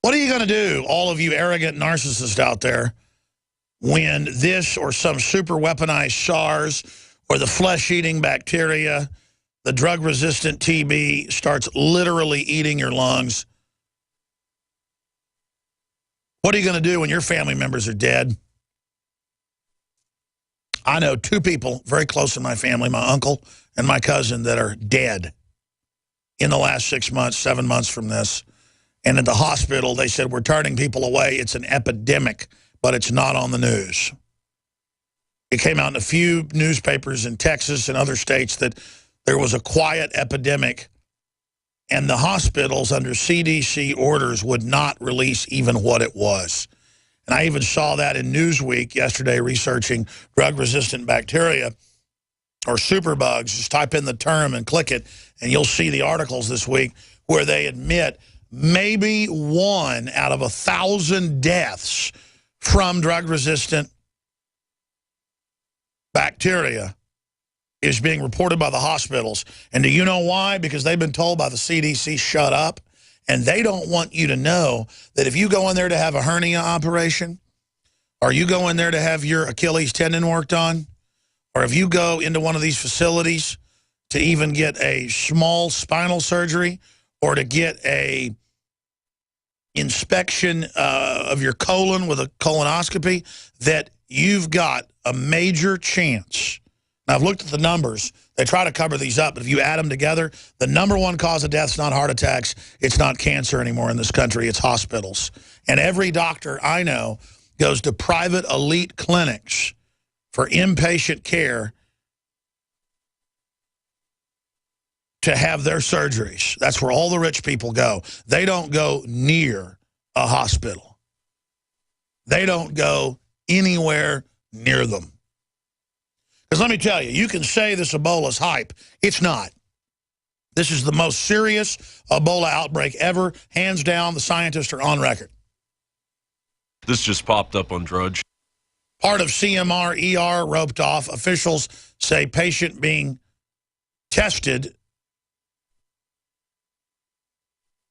What are you going to do, all of you arrogant narcissists out there, when this or some super weaponized SARS or the flesh-eating bacteria, the drug-resistant TB starts literally eating your lungs? What are you going to do when your family members are dead? I know two people very close in my family, my uncle and my cousin, that are dead in the last 6 months, 7 months from this. And at the hospital, they said, we're turning people away. It's an epidemic, but it's not on the news. It came out in a few newspapers in Texas and other states that there was a quiet epidemic, and the hospitals under CDC orders would not release even what it was. And I even saw that in Newsweek yesterday, researching drug-resistant bacteria or superbugs. Just type in the term and click it, and you'll see the articles this week where they admit maybe 1 out of 1,000 deaths from drug-resistant bacteria is being reported by the hospitals. And do you know why? Because they've been told by the CDC, shut up. And they don't want you to know that if you go in there to have a hernia operation, or you go in there to have your Achilles tendon worked on, or if you go into one of these facilities to even get a small spinal surgery, or to get a inspection of your colon with a colonoscopy, that you've got a major chance. Now, I've looked at the numbers. They try to cover these up, but if you add them together, the #1 cause of death is not heart attacks. It's not cancer anymore in this country. It's hospitals. And every doctor I know goes to private elite clinics for inpatient care to have their surgeries. That's where all the rich people go. They don't go near a hospital. They don't go anywhere near them. Because let me tell you, you can say this Ebola's hype. It's not. This is the most serious Ebola outbreak ever. Hands down, the scientists are on record. This just popped up on Drudge. Part of CMR ER roped off. Officials say patient being tested.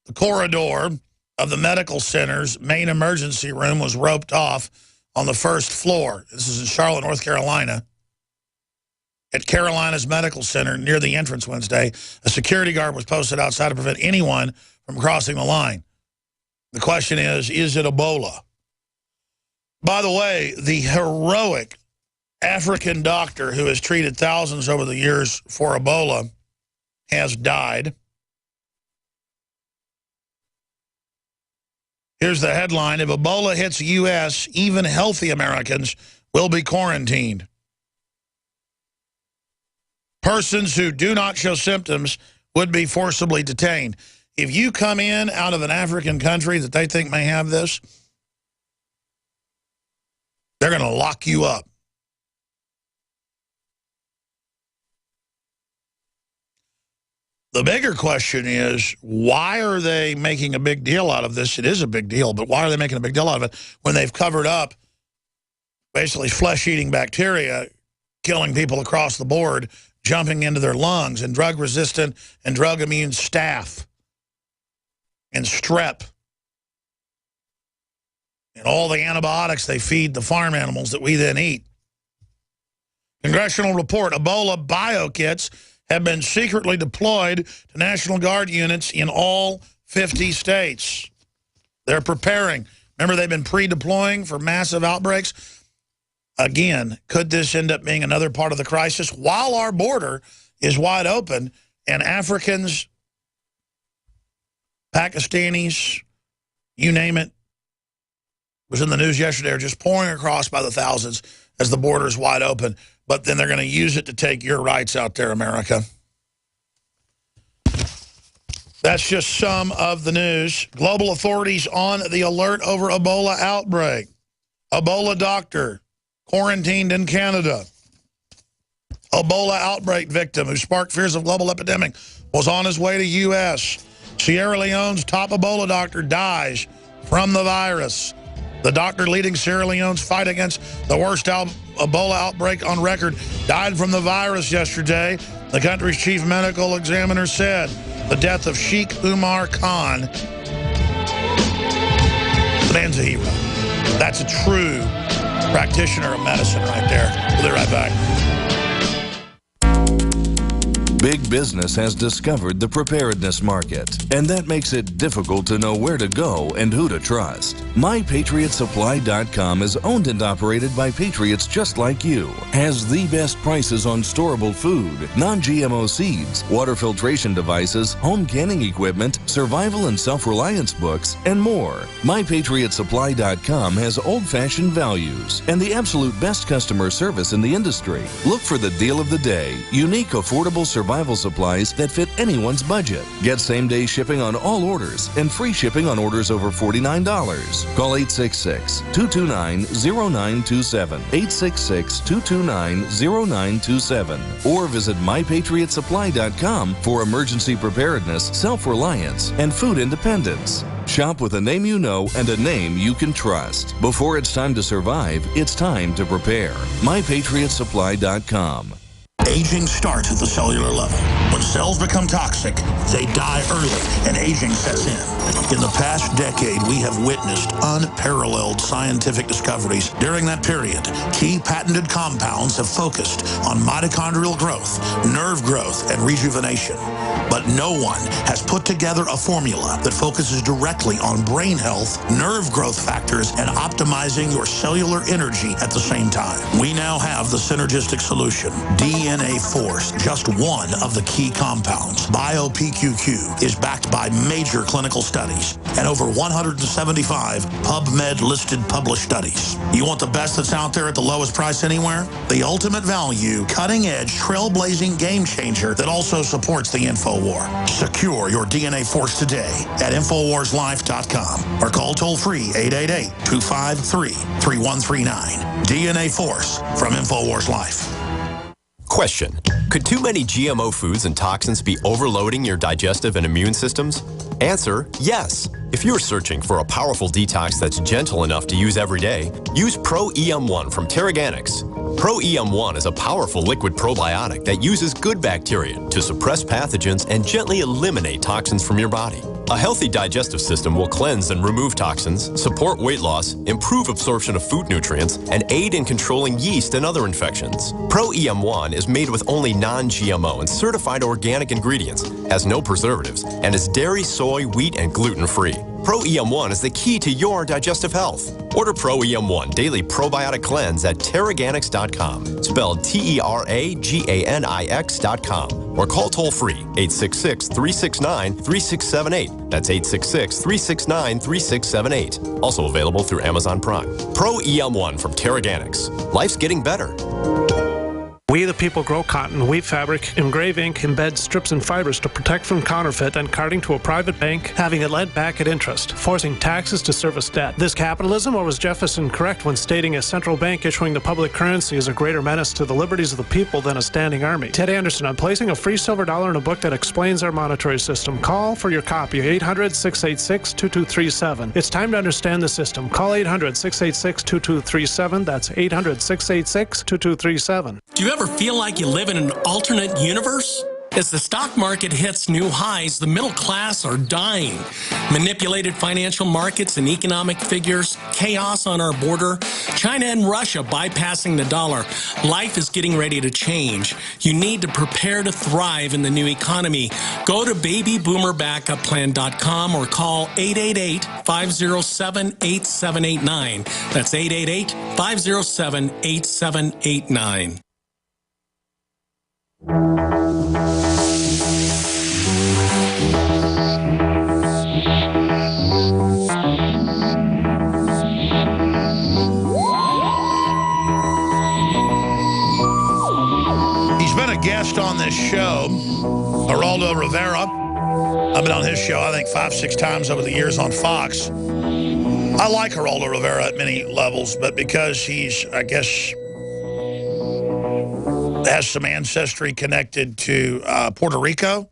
The corridor of the medical center's main emergency room was roped off on the first floor. This is in Charlotte, North Carolina. At Carolina's Medical Center near the entrance Wednesday, a security guard was posted outside to prevent anyone from crossing the line. The question is it Ebola? By the way, the heroic African doctor who has treated thousands over the years for Ebola has died. Here's the headline: if Ebola hits the U.S., even healthy Americans will be quarantined. Persons who do not show symptoms would be forcibly detained. If you come in out of an African country that they think may have this, they're going to lock you up. The bigger question is, why are they making a big deal out of this? It is a big deal, but why are they making a big deal out of it when they've covered up basically flesh-eating bacteria killing people across the board, jumping into their lungs, and drug-resistant and drug-immune staph and strep and all the antibiotics they feed the farm animals that we then eat? Congressional report: Ebola bio-kits have been secretly deployed to National Guard units in all 50 states. They're preparing. Remember, they've been pre-deploying for massive outbreaks. Again, could this end up being another part of the crisis? While our border is wide open and Africans, Pakistanis, you name it, was in the news yesterday, are just pouring across by the thousands as the border is wide open. But then they're going to use it to take your rights out there, America. That's just some of the news. Global authorities on the alert over Ebola outbreak. Ebola doctor quarantined in Canada. Ebola outbreak victim who sparked fears of global epidemic was on his way to U.S. Sierra Leone's top Ebola doctor dies from the virus. The doctor leading Sierra Leone's fight against the worst Ebola outbreak on record died from the virus yesterday. The country's chief medical examiner said the death of Sheikh Umar Khan Man's a hero. That's a true practitioner of medicine right there. We'll be right back. Big business has discovered the preparedness market, and that makes it difficult to know where to go and who to trust. MyPatriotSupply.com is owned and operated by patriots just like you. Has the best prices on storable food, non-GMO seeds, water filtration devices, home canning equipment, survival and self-reliance books, and more. MyPatriotSupply.com has old-fashioned values and the absolute best customer service in the industry. Look for the deal of the day, unique, affordable survival supplies that fit anyone's budget. Get same-day shipping on all orders and free shipping on orders over $49. Call 866-229-0927, 866-229-0927, or visit MyPatriotSupply.com for emergency preparedness, self-reliance, and food independence. Shop with a name you know and a name you can trust. Before it's time to survive, it's time to prepare. MyPatriotSupply.com. Aging starts at the cellular level. When cells become toxic, they die early and aging sets in. In the past decade, we have witnessed unparalleled scientific discoveries. During that period, key patented compounds have focused on mitochondrial growth, nerve growth, and rejuvenation. But no one has put together a formula that focuses directly on brain health, nerve growth factors, and optimizing your cellular energy at the same time. We now have the synergistic solution, DNA Force, just one of the key compounds. BioPQQ is backed by major clinical studies and over 175 PubMed-listed published studies. You want the best that's out there at the lowest price anywhere? The ultimate value, cutting-edge, trailblazing game changer that also supports the InfoWar. Secure your DNA Force today at InfoWarsLife.com or call toll-free 888-253-3139. DNA Force from InfoWars Life. Question: could too many GMO foods and toxins be overloading your digestive and immune systems? Answer: yes. If you're searching for a powerful detox that's gentle enough to use every day, use Pro-EM1 from Teraganix. Pro-EM1 is a powerful liquid probiotic that uses good bacteria to suppress pathogens and gently eliminate toxins from your body. A healthy digestive system will cleanse and remove toxins, support weight loss, improve absorption of food nutrients, and aid in controlling yeast and other infections. Pro-EM1 is made with only non-GMO and certified organic ingredients, has no preservatives, and is dairy, soy, wheat, and gluten-free. Pro-EM1 is the key to your digestive health. Order Pro-EM1 Daily Probiotic Cleanse at Teraganix.com, spelled Teraganix.com, or call toll-free 866-369-3678. That's 866-369-3678. Also available through Amazon Prime. Pro-EM1 from Teraganix. Life's getting better. We the people grow cotton, weave fabric, engrave ink, embed strips and fibers to protect from counterfeit, then carting to a private bank, having it lent back at interest, forcing taxes to service debt. This capitalism, or was Jefferson correct when stating a central bank issuing the public currency is a greater menace to the liberties of the people than a standing army? Ted Anderson, I'm placing a free silver dollar in a book that explains our monetary system. Call for your copy, 800-686-2237. It's time to understand the system. Call 800-686-2237. That's 800-686-2237. Do you ever feel like you live in an alternate universe? As the stock market hits new highs, the middle class are dying. Manipulated financial markets and economic figures, chaos on our border, China and Russia bypassing the dollar. Life is getting ready to change. You need to prepare to thrive in the new economy. Go to babyboomerbackupplan.com or call 888-507-8789. That's 888-507-8789. He's been a guest on this show, Geraldo Rivera. I've been on his show, I think, 5-6 times over the years on Fox. I like Geraldo Rivera at many levels, but because he's, I guess, has some ancestry connected to Puerto Rico.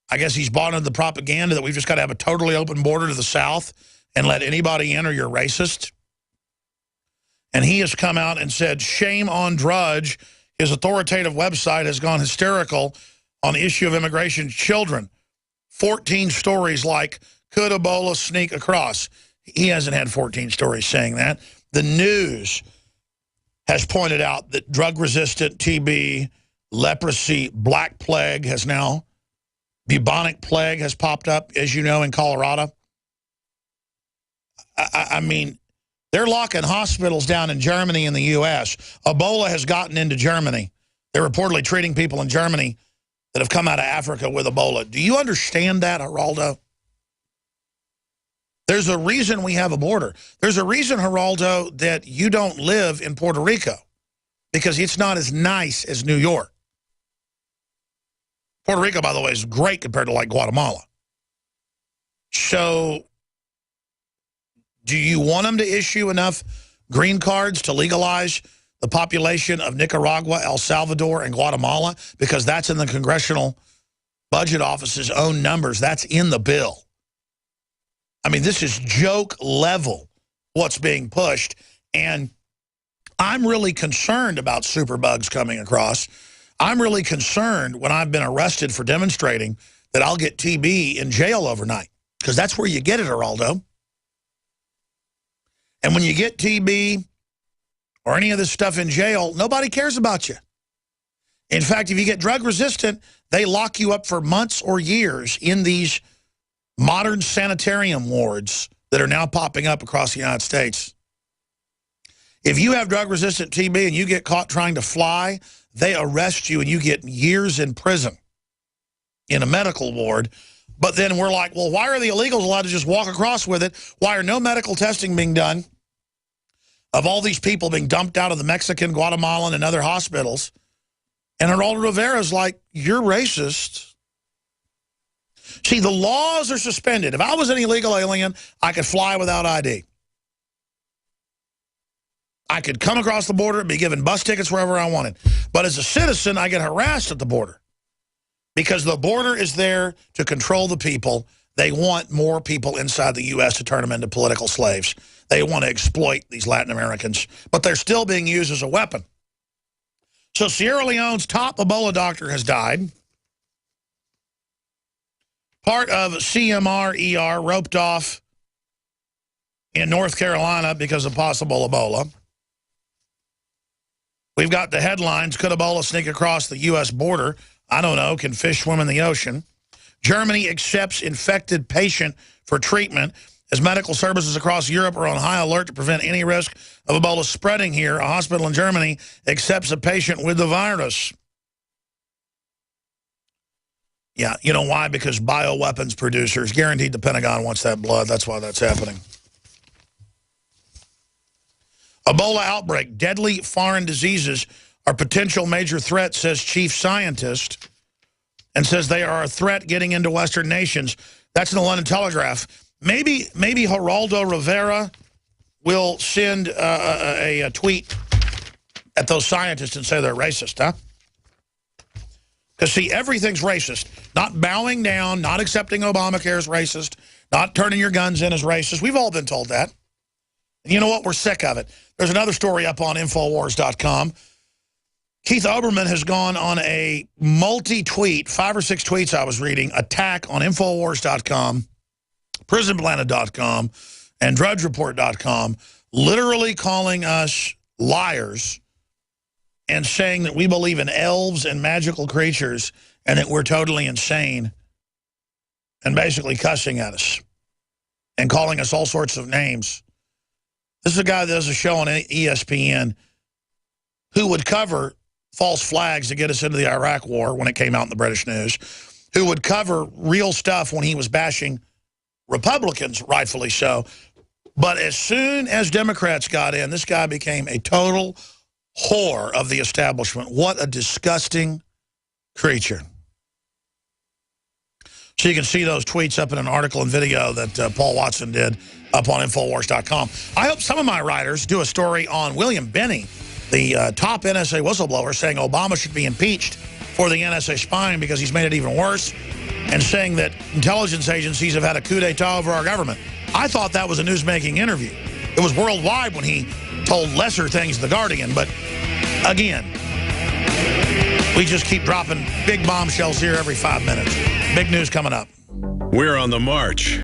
I guess he's bought into the propaganda that we've just got to have a totally open border to the south and let anybody in or you're racist. And he has come out and said, shame on Drudge. His authoritative website has gone hysterical on the issue of immigration children. 14 stories like, could Ebola sneak across? He hasn't had 14 stories saying that. The news has pointed out that drug-resistant TB, leprosy, black plague has now, bubonic plague has popped up, as you know, in Colorado. I mean, they're locking hospitals down in Germany and the U.S. Ebola has gotten into Germany. They're reportedly treating people in Germany that have come out of Africa with Ebola. Do you understand that, Geraldo? There's a reason we have a border. There's a reason, Geraldo, that you don't live in Puerto Rico, because it's not as nice as New York. Puerto Rico, by the way, is great compared to, like, Guatemala. So do you want them to issue enough green cards to legalize the population of Nicaragua, El Salvador, and Guatemala? Because that's in the Congressional Budget Office's own numbers. That's in the bill. I mean, this is joke level what's being pushed. And I'm really concerned about superbugs coming across. I'm really concerned when I've been arrested for demonstrating that I'll get TB in jail overnight, because that's where you get it, Geraldo. And when you get TB or any of this stuff in jail, nobody cares about you. In fact, if you get drug resistant, they lock you up for months or years in these modern sanitarium wards that are now popping up across the United States. If you have drug-resistant TB and you get caught trying to fly, they arrest you and you get years in prison in a medical ward. But then we're like, well, why are the illegals allowed to just walk across with it? Why are no medical testing being done of all these people being dumped out of the Mexican, Guatemalan, and other hospitals? And Geraldo Rivera's like, you're racist. See, the laws are suspended. If I was an illegal alien, I could fly without ID. I could come across the border and be given bus tickets wherever I wanted. But as a citizen, I get harassed at the border, because the border is there to control the people. They want more people inside the U.S. to turn them into political slaves. They want to exploit these Latin Americans, but they're still being used as a weapon. So Sierra Leone's top Ebola doctor has died. Part of CMR-ER roped off in North Carolina because of possible Ebola. We've got the headlines: could Ebola sneak across the U.S. border? I don't know. Can fish swim in the ocean? Germany accepts infected patient for treatment as medical services across Europe are on high alert to prevent any risk of Ebola spreading here. A hospital in Germany accepts a patient with the virus. Yeah, you know why? Because bioweapons producers, guaranteed the Pentagon wants that blood. That's why that's happening. Ebola outbreak. Deadly foreign diseases are potential major threats, says chief scientist, and says they are a threat getting into Western nations. That's in the London Telegraph. Maybe Geraldo Rivera will send a tweet at those scientists and say they're racist, huh? Because, see, everything's racist. Not bowing down, not accepting Obamacare is racist, not turning your guns in is racist. We've all been told that. And you know what? We're sick of it. There's another story up on Infowars.com. Keith Olbermann has gone on a multi-tweet, 5 or 6 tweets I was reading, attack on Infowars.com, PrisonPlanet.com, and DrudgeReport.com, literally calling us liars and saying that we believe in elves and magical creatures and that we're totally insane, and basically cussing at us and calling us all sorts of names. This is a guy that does a show on ESPN who would cover false flags to get us into the Iraq war when it came out in the British news, who would cover real stuff when he was bashing Republicans, rightfully so. But as soon as Democrats got in, this guy became a total whore of the establishment. What a disgusting creature. So you can see those tweets up in an article and video that Paul Watson did up on Infowars.com. I hope some of my writers do a story on William Binney, the top NSA whistleblower, saying Obama should be impeached for the NSA spying because he's made it even worse, and saying that intelligence agencies have had a coup d'etat over our government. I thought that was a newsmaking interview. It was worldwide when he told lesser things to The Guardian, but again, we just keep dropping big bombshells here every 5 minutes. Big news coming up. We're on the march.